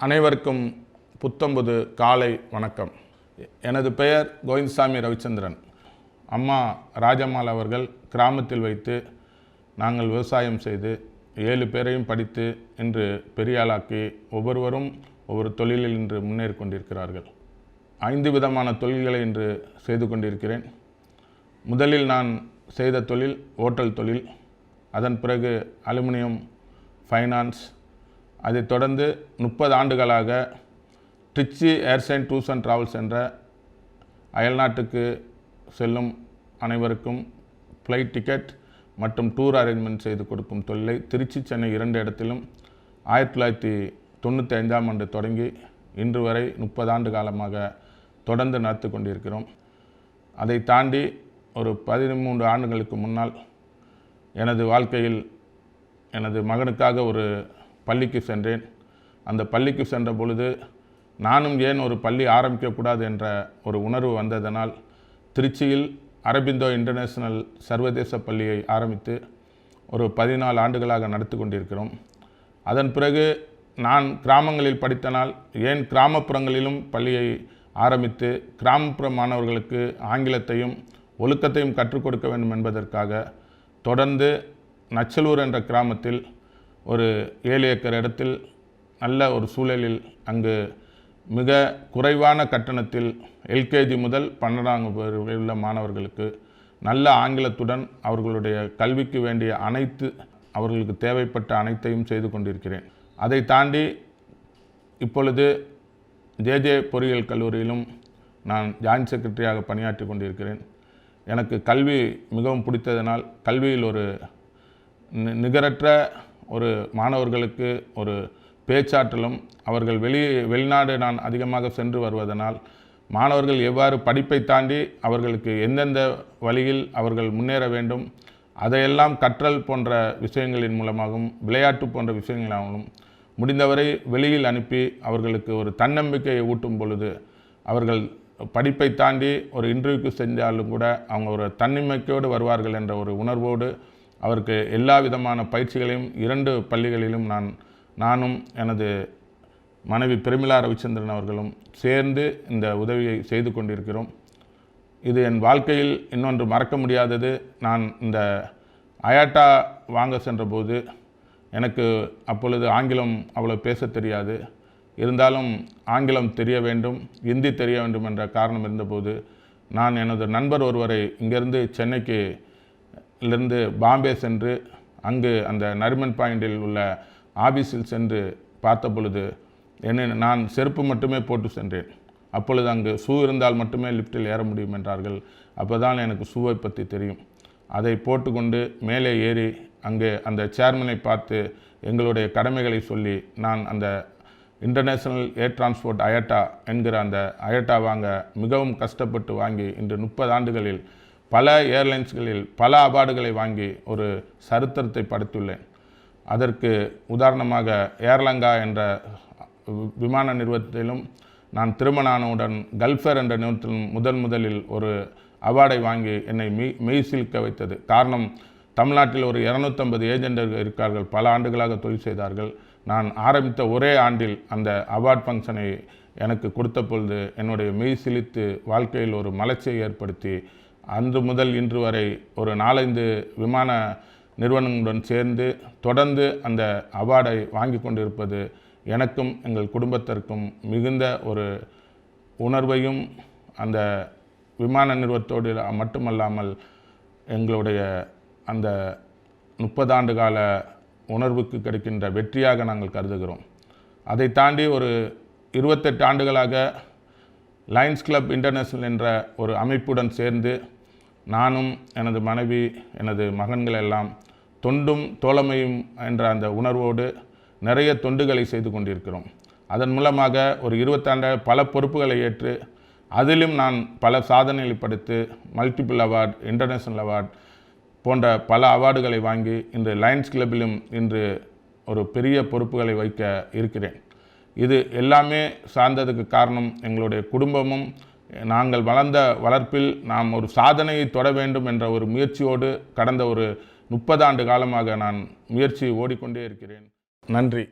அனைவருக்கும் புத்தம்புது காலை வணக்கம். எனது பெயர் கோவிந்தசாமி ரவிச்சந்திரன். அம்மா ராஜம்மாள் அவர்கள் கிராமத்தில் வைத்து நாங்கள் விவசாயம் செய்து 7 பேரையும் படித்து இன்று பெரியாளாக்கி ஒவ்வொருவரும் ஒவ்வொரு தொழிலில் இன்று முன்னேறி கொண்டிருக்கிறார்கள். 5 விதமான தொழில்களை இன்று செய்து கொண்டிருக்கிறேன். முதலில் நான் செய்த தொழில் ஓட்டல் தொழில், அதன் பிறகு அலுமினியம் ஃபைனான்ஸ், அதைத் தொடர்ந்து 30 ஆண்டுகளாக ட்ரிச்சி ஏர்சைன் டூர்ஸ் அண்ட் ட்ராவல்ஸ் என்ற அயல்நாட்டுக்கு செல்லும் அனைவருக்கும் ஃப்ளைட் டிக்கெட் மற்றும் டூர் அரேஞ்ச்மெண்ட் செய்து கொடுக்கும் தொழிலை திருச்சி, சென்னை 2 இடத்திலும் 1995ஆம் ஆண்டு தொடங்கி இன்று வரை 30 ஆண்டு காலமாக தொடர்ந்து நடத்தி கொண்டிருக்கிறோம். அதை தாண்டி ஒரு 13 ஆண்டுகளுக்கு முன்னால் எனது வாழ்க்கையில் எனது மகனுக்காக ஒரு பள்ளிக்கு சென்றேன். அந்த பள்ளிக்கு சென்ற பொழுது நானும் ஏன் ஒரு பள்ளி ஆரம்பிக்கக்கூடாது என்ற ஒரு உணர்வு வந்ததனால் திருச்சியில் அரபிந்தோ இன்டர்நேஷ்னல் சர்வதேச பள்ளியை ஆரம்பித்து ஒரு 14 ஆண்டுகளாக நடத்தி கொண்டிருக்கிறோம். அதன் பிறகு நான் கிராமங்களில் படித்தனால் ஏன் கிராமப்புறங்களிலும் பள்ளியை ஆரம்பித்து கிராமப்புற மாணவர்களுக்கு ஆங்கிலத்தையும் ஒழுக்கத்தையும் கற்றுக் கொடுக்க வேண்டும் என்பதற்காக தொடர்ந்து நச்சலூர் என்ற கிராமத்தில் ஒரு 7 ஏக்கர் இடத்தில் நல்ல ஒரு சூழலில் அங்கு மிக குறைவான கட்டணத்தில் எல்கேஜி முதல் 12ஆம் வகுப்பு உள்ள மாணவர்களுக்கு நல்ல ஆங்கிலத்துடன் அவர்களுடைய கல்விக்கு வேண்டிய அவர்களுக்கு தேவைப்பட்ட அனைத்தையும் செய்து கொண்டிருக்கிறேன். அதை தாண்டி இப்பொழுது ஜேஜே பொறியியல் கல்லூரியிலும் நான் ஜாயின்ட் செக்ரட்டரியாக பணியாற்றி கொண்டிருக்கிறேன். எனக்கு கல்வி மிகவும் பிடித்ததனால் கல்வியில் ஒரு நிகரற்ற ஒரு மாணவர்களுக்கு ஒரு பேச்சாற்றலும், அவர்கள் வெளிநாடு நான் அதிகமாக சென்று வருவதனால் மாணவர்கள் எவ்வாறு படிப்பை தாண்டி அவர்களுக்கு எந்தெந்த வழியில் அவர்கள் முன்னேற வேண்டும் அதையெல்லாம் கற்றல் போன்ற விஷயங்களின் மூலமாகவும் விளையாட்டு போன்ற விஷயங்களாகவும் முடிந்தவரை வெளியில் அனுப்பி அவர்களுக்கு ஒரு தன்னம்பிக்கையை ஊட்டும் பொழுது அவர்கள் படிப்பை தாண்டி ஒரு இன்டர்வியூக்கு செஞ்சாலும் கூட அவங்க ஒரு தன்னம்பிக்கையோடு வருவார்கள் என்ற ஒரு உணர்வோடு அவருக்கு எல்லா விதமான பயிற்சிகளையும் 2 பள்ளிகளிலும் நானும் எனது மனைவி பிரமிளா ரவிச்சந்திரன் அவர்களும் சேர்ந்து இந்த உதவியை செய்து கொண்டிருக்கிறோம். இது என் வாழ்க்கையில் இன்னொன்று மறக்க முடியாதது. நான் இந்த அயாட்டா வாங்க சென்றபோது எனக்கு அப்பொழுது ஆங்கிலம் அவ்வளோ பேச தெரியாது. இருந்தாலும் ஆங்கிலம் தெரிய வேண்டும், ஹிந்தி தெரிய வேண்டும் என்ற காரணம் இருந்தபோது நான் எனது நண்பர் ஒருவரை இங்கிருந்து சென்னைக்கு இருந்து பாம்பே சென்று அங்கு அந்த நரிமன் பாயிண்டில் உள்ள ஆபீஸில் சென்று பார்த்த பொழுது நான் செருப்பு மட்டுமே போட்டு சென்றேன். அப்பொழுது அங்கு ஷூ இருந்தால் மட்டுமே லிஃப்ட்டில் ஏற முடியும் என்றார்கள். அப்போ தான் எனக்கு ஷூவை பற்றி தெரியும். அதை போட்டுக்கொண்டு மேலே ஏறி அங்கே அந்த சேர்மனை பார்த்து எங்களுடைய கடமைகளை சொல்லி நான் அந்த இன்டர்நேஷ்னல் ஏர் டிரான்ஸ்போர்ட் அயாட்டா என்கிற அந்த அயாட்டா வாங்க மிகவும் கஷ்டப்பட்டு வாங்கி இன்று 30 ஆண்டுகளில் பல ஏர்லைன்ஸ்களில் பல அவார்டுகளை வாங்கி ஒரு சரித்திரத்தை படைத்துள்ளேன். அதற்கு உதாரணமாக ஏர்லங்கா என்ற விமான நிறுவனத்திலும் நான் திருமணானவுடன் கல்ஃபேர் என்ற நிறுவனத்திலும் முதலில் ஒரு அவார்டை வாங்கி என்னை மெய்சிலிக்க வைத்தது. காரணம், தமிழ்நாட்டில் ஒரு 250 ஏஜென்டர்கள் இருக்கார்கள், பல ஆண்டுகளாக தொழில் செய்தார்கள். நான் ஆரம்பித்த ஒரே ஆண்டில் அந்த அவார்ட் ஃபங்க்ஷனை எனக்கு கொடுத்த பொழுது என்னுடைய மெய்சிலித்து வாழ்க்கையில் ஒரு மலர்ச்சியை ஏற்படுத்தி அன்று முதல் இன்று வரை ஒரு 4-5 விமான நிறுவனங்களுடன் சேர்ந்து தொடர்ந்து அந்த அவார்டை வாங்கி கொண்டிருப்பது எனக்கும் எங்கள் குடும்பத்திற்கும் மிகுந்த ஒரு உணர்வையும் அந்த விமான நிறுவனத்தோடு மட்டுமல்லாமல் எங்களுடைய அந்த 30 ஆண்டு கால உணர்வுக்கு கிடைக்கின்ற வெற்றியாக நாங்கள் கருதுகிறோம். அதை தாண்டி ஒரு 28 ஆண்டுகளாக லயன்ஸ் கிளப் இன்டர்நேஷ்னல் என்ற ஒரு அமைப்புடன் சேர்ந்து நானும் எனது மனைவி எனது மகன்கள் எல்லாம் தொண்டும் தோழமையும் என்ற அந்த உணர்வோடு நிறைய தொண்டுகளை செய்து கொண்டிருக்கிறோம். அதன் மூலமாக ஒரு 20 ஆண்டு பல பொறுப்புகளை ஏற்று அதிலும் நான் பல சாதனைகளை படைத்து மல்டிபிள் அவார்டு, இன்டர்நேஷ்னல் அவார்டு போன்ற பல அவார்டுகளை வாங்கி இன்று லயன்ஸ் கிளப்பிலும் இன்று ஒரு பெரிய பொறுப்புகளை வைக்க இருக்கிறேன். இது எல்லாமே சார்ந்ததுக்கு காரணம் எங்களுடைய குடும்பமும் நாங்கள் வளர்ந்த வளர்ப்பில் நாம் ஒரு சாதனையை தொட வேண்டும் என்ற ஒரு முயற்சியோடு கடந்த ஒரு 30 ஆண்டு காலமாக நான் முயற்சி ஓடிக்கொண்டே இருக்கிறேன். நன்றி.